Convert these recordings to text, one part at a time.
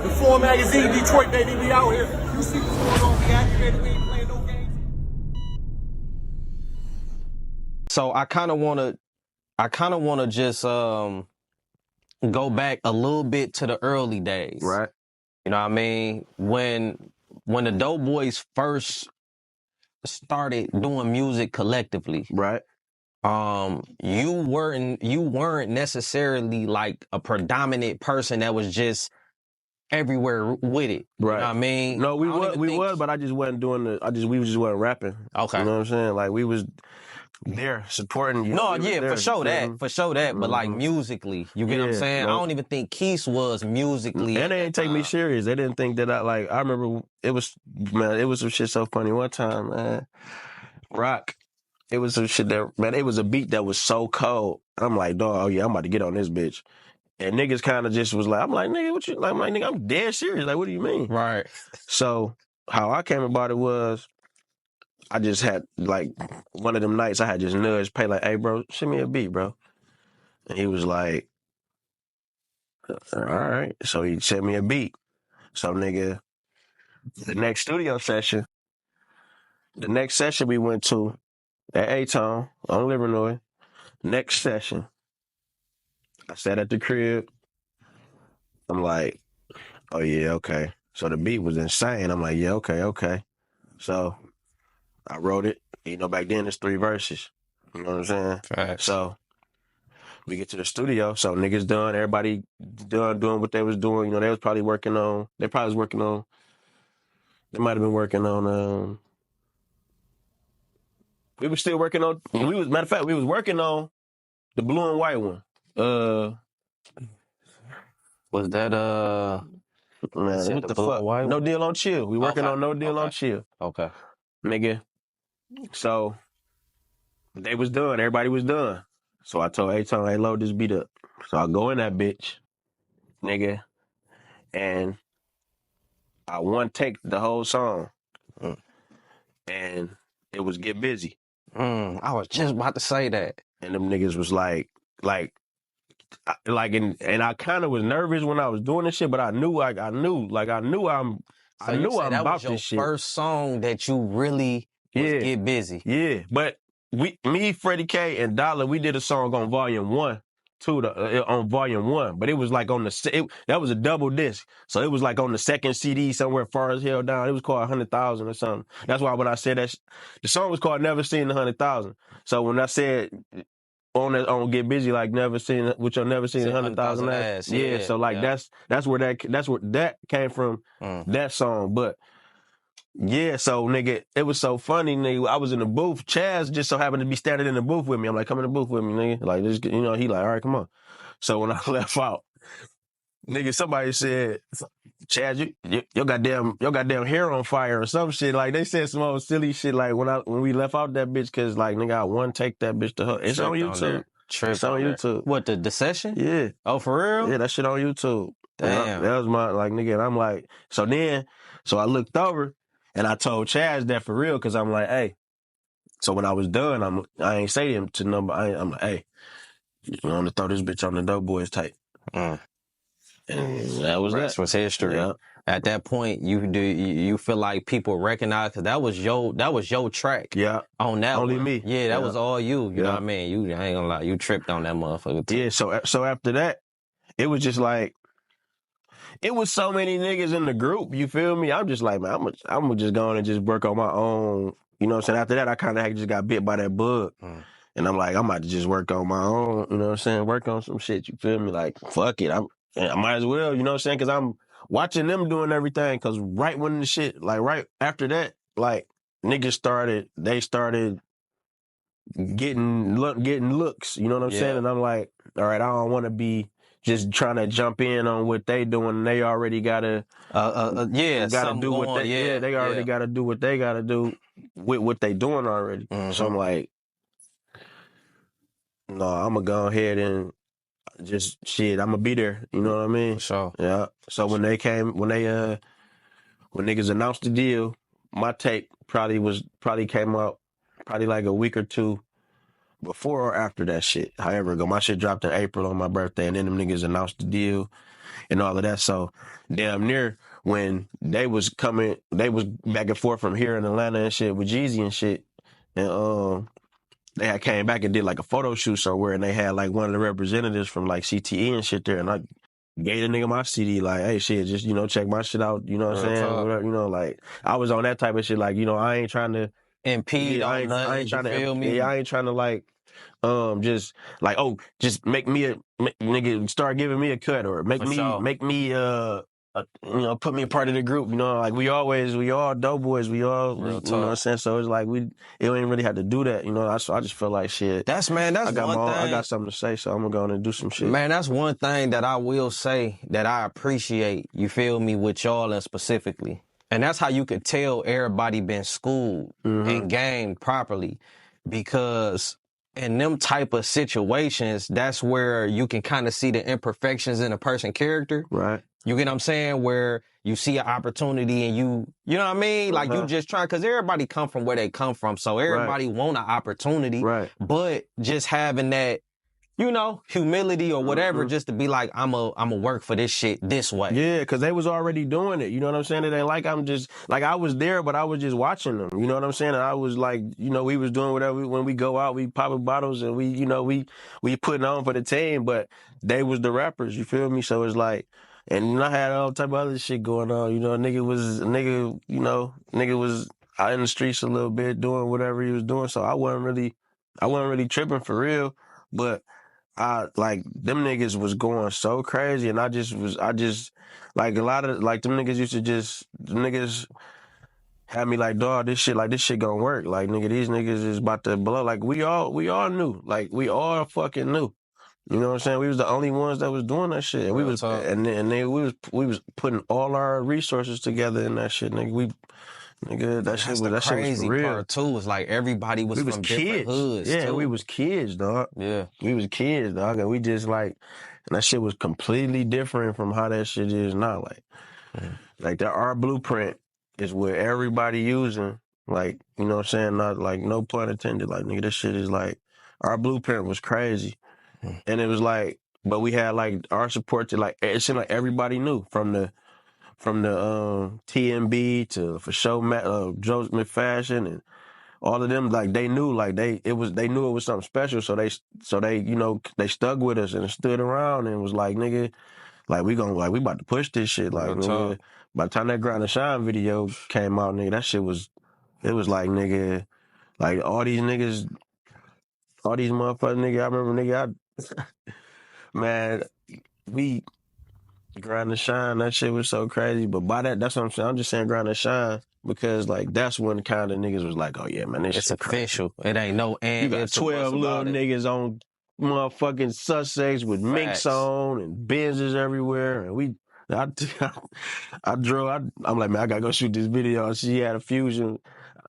The 4 magazine, Detroit, baby, we out here. You see what's going on, we activated, we ain't playing no games. So I kind of want to just go back a little bit to the early days. Right. You know what I mean? When the Doughboyz first started doing music collectively, Right. you weren't necessarily like a predominant person that was just everywhere with it. Right. You know what I mean? No, we I don't was, even we think- was, but I just wasn't doing we just wasn't rapping. Okay. You know what I'm saying? Like we was there supporting you. No, We was yeah, there. for sure that. But like Mhm. musically, you get what I'm Yeah, saying? no. I don't even think Keith was musically. And they didn't take me serious. They didn't think that I remember it was some shit so funny one time, man. Rock. It was some shit it was a beat that was so cold. I'm like, dog, oh yeah, I'm about to get on this bitch. And niggas kind of just was like, I'm like, nigga, what you like? I'm like, nigga, I'm dead serious. Like, what do you mean? Right. So how I came about it was I just had like one of them nights I had just nudged Pay like, hey bro, send me a beat, bro. And he was like, all right. So he sent me a beat. So nigga, the next session we went to at A-Town on Livernois, next session, I sat at the crib. I'm like, oh yeah, okay. So the beat was insane. I'm like, yeah, okay. So I wrote it. You know, back then it's 3 verses. You know what I'm saying? Facts. So we get to the studio. So niggas done. Everybody done doing what they was doing. You know, they probably was working on. They might have been working on. We was still working on. Matter of fact, we was working on the blue and white one. Was that Man, what the blue fuck? and white No one? Deal on Chill. We working on No Deal on Chill. Okay. Nigga. So they was done. Everybody was done. So I told A-Tone, hey, load this beat up. So I go in that bitch, nigga, and I one take the whole song. And it was Get Busy. I was just about to say that. And them niggas was and I kind of was nervous when I was doing this shit, but I knew I'm about this shit. First song that you really was Get Busy. Yeah, but me, Freddie K, and Dollar, we did a song on Volume 1, too, on Volume 1, but it was like that was a double disc, so it was like on the second CD somewhere far as hell down. It was called 100,000 or something. That's why when I said that, the song was called Never Seen 100,000. So when I said on Get Busy, like never seen 100,000 ass. Yeah, so like that's where that came from, that song. But yeah, so nigga, it was so funny, nigga. I was in the booth. Chaz just so happened to be standing in the booth with me. I'm like, come in the booth with me, nigga. Like, just, you know, he like, all right, come on. So when I left out, nigga, somebody said, Chaz, your goddamn hair on fire or some shit. Like they said some old silly shit. Like when we left out that bitch, cause like nigga, I one take that bitch to her. It's on YouTube. It's on YouTube. What, the session? Yeah. Oh, for real? Yeah, that shit on YouTube. Damn. That was my like nigga. And I'm like, so I looked over and I told Chaz that for real, cause I'm like, hey. So when I was done, I ain't say him to number. I'm like, hey, you want to throw this bitch on the Doughboyz tape? And that was Rest was history. Yeah. At that point, you feel like people recognize, because that was your track. Yeah. On that Only one. me. Yeah, that was all you. You know what I mean? I ain't gonna lie, you tripped on that motherfucker too. Yeah. So after that, it was just like, it was so many niggas in the group. You feel me? I'm just like, man, I'm gonna just go on and just work on my own. You know what I'm saying? After that, I kind of just got bit by that bug. And I'm like, I'm about to just work on my own, you know what I'm saying? Work on some shit, you feel me? Like, fuck it. I might as well, you know what I'm saying? Because I'm watching them doing everything. Because right when the shit, like right after that, like niggas started getting looks, you know what I'm saying? And I'm like, all right, I don't want to be just trying to jump in on what they doing. They already gotta do what they they already gotta do what they gotta do with what they doing already. So I'm like, no, I'm gonna go ahead and just I'm gonna be there. You know what I mean? Sure. Yeah. So when niggas announced the deal, my tape probably came out probably like a week or two before or after that shit. However, my shit dropped in April on my birthday, and then them niggas announced the deal. and all of that. So damn near when they was back and forth from here in Atlanta and shit with Jeezy and shit, and they had came back and did like a photo shoot somewhere, and they had like one of the representatives from like CTE and shit there, and I gave the nigga my CD, like, hey, shit, just, check my shit out, you know what I'm Real saying? talk. Whatever, like, I was on that type of shit, like, I ain't trying to, Impede I on nothing, ain't trying you feel me? I ain't trying to, like, just, like, just make me nigga, start giving me a cut, or For sure. put me a part of the group, like, we all Doughboyz, we all, Real you know what talk. I'm saying? So it's like, it ain't really had to do that, so I just feel like, shit, That's I one got thing. something to say, so I'm gonna go on and do some shit. Man, that's one thing that I will say that I appreciate, you feel me, with y'all and specifically. And that's how you could tell everybody been schooled and gamed properly, because in them type of situations, that's where you can kind of see the imperfections in a person's character. Right. You get what I'm saying? Where you see an opportunity and you know what I mean? Like you just try, because everybody come from where they come from. So everybody want an opportunity. Right. But just having that, humility or whatever, just to be like, I'm a work for this shit this way. Yeah, because they was already doing it. You know what I'm saying? It ain't like I'm just, like, I was there, but I was just watching them. You know what I'm saying? And I was like, we was doing whatever. When we go out, we popping bottles and we putting on for the team, but they was the rappers. You feel me? So it's like, and I had all type of other shit going on. Nigga was out in the streets a little bit doing whatever he was doing. So I wasn't really tripping for real, but like them niggas was going so crazy, and I just like a lot of like them niggas used to them niggas had me like, dog, this shit gonna work. Like, nigga, these niggas is about to blow. Like, we all knew. Like, we all fucking knew. You know what I'm saying? We was the only ones that was doing that shit. And we Real was talk. and then we was putting all our resources together in that shit, nigga. That shit was for Crazy real. part too is like everybody was from different hoods. Yeah, too. we was kids, dog. Yeah. We was kids, dog, and we just like, and that shit was completely different from how that shit is now. Like our blueprint is what everybody using. Like, you know what I'm saying? Not like, no pun intended. Like, nigga, this shit is like, our blueprint was crazy, and it was like, but we had like our support to like, it seemed like everybody knew from the TMB to for sure Joe McFashion and all of them, like, they knew, like, they knew it was something special, so they they stuck with us and stood around and was like, nigga, like, we about to push this shit, like, nigga. By the time that Grind and Shine video came out, nigga, that shit was, it was like, nigga, like, all these motherfuckers, nigga, I remember, nigga, man, we Grind and Shine, that shit was so crazy, but by that's what I'm saying, I'm just saying Grind and Shine, because, like, that's when kind of niggas was like, oh, yeah, man, this It's shit crazy. official. It ain't no You got 12 little niggas on motherfucking Sussex with minks on and Benzes everywhere. And I'm like, man, I gotta go shoot this video. And she had a Fusion.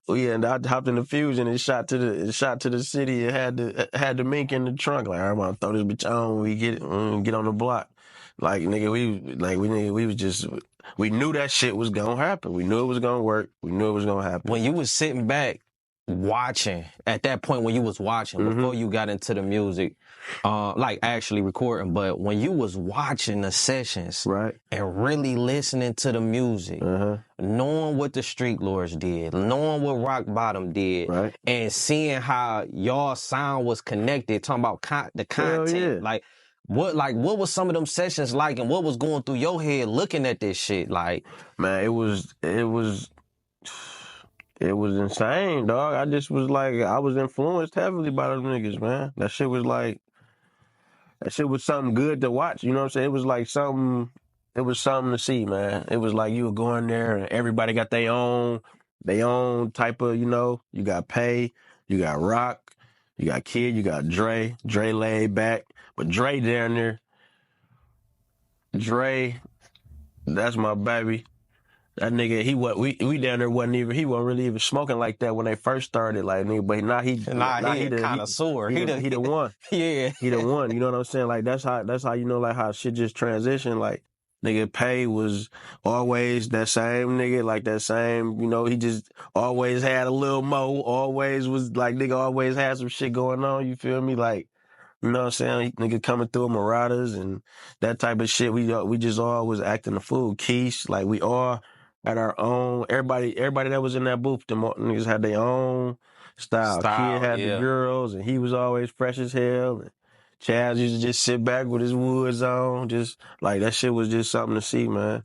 Oh, yeah, and I hopped in the Fusion and shot to the city and had the mink in the trunk. Like, I'm gonna throw this bitch on when we get on the block. Like, nigga, we knew that shit was gonna happen. We knew it was gonna work. We knew it was gonna happen. When you was sitting back watching, at that point when you was watching, before you got into the music, like actually recording, but when you was watching the sessions, right, and really listening to the music, knowing what the Street Lords did, knowing what Rock Bottom did, right, and seeing how y'all sound was connected, talking about the content, like what was some of them sessions like, and what was going through your head looking at this shit? Like, man, it was insane, dog. I just was like, I was influenced heavily by those niggas, man. That shit was something good to watch. You know what I'm saying? It was something to see, man. It was like you were going there and everybody got their own type of, you got Pay, you got Rock, you got Kid, you got Dre laid back. But Dre down there, that's my baby. That nigga, we down there wasn't really even smoking like that when they first started, like, nigga. But now he the connoisseur. He the one. Yeah, he the one. You know what I'm saying? Like, that's how like how shit just transitioned. Like, nigga, Pay was always that same nigga, like that same. He just always had a little mo. Always was like, nigga, always had some shit going on. You feel me? Like, You know what I'm saying? Nigga coming through Marauders and that type of shit. We just all was acting the fool. Keish, like we all had our own. Everybody that was in that booth, them niggas had their own style. Kid Style, had the yeah. girls, and he was always fresh as hell. And Chaz used to just sit back with his woods on, just like that shit was just something to see, man.